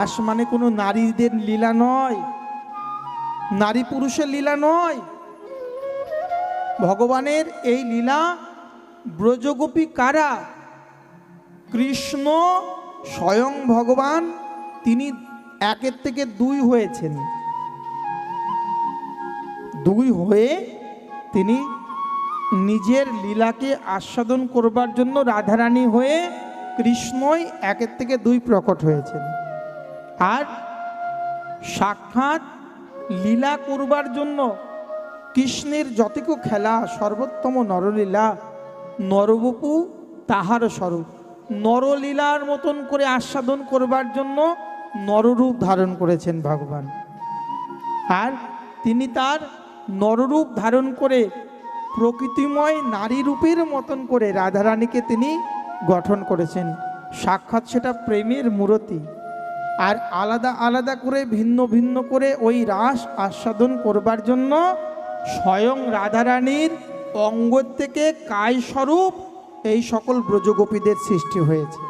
রাস মানে কোনো নারীদের লীলা নয়, নারী পুরুষের লীলা নয়। ভগবানের এই লীলা ব্রজগোপী কারা? কৃষ্ণ স্বয়ং ভগবান, তিনি একের থেকে দুই হয়েছেন। দুই হয়ে তিনি নিজের লীলাকে আস্বাদন করবার জন্য রাধারানী হয়ে কৃষ্ণই একের থেকে দুই প্রকট হয়েছেন। আর সাক্ষাৎ লীলা করবার জন্য কৃষ্ণের যতটুকু খেলা, সর্বোত্তম নরলীলা, নরবপু তাহার স্বরূপ। নরলীলার মতন করে আস্বাদন করবার জন্য নররূপ ধারণ করেছেন ভগবান। আর তিনি তার নররূপ ধারণ করে প্রকৃতিময় নারী রূপের মতন করে রাধারানীকে তিনি গঠন করেছেন। সাক্ষাৎ সেটা প্রেমের মূর্তি। আর আলাদা আলাদা করে ভিন্ন ভিন্ন করে ওই রাস আস্বাদন করবার জন্য স্বয়ং রাধারানীর অঙ্গ থেকে কায় স্বরূপ এই সকল ব্রজগোপীদের সৃষ্টি হয়েছে।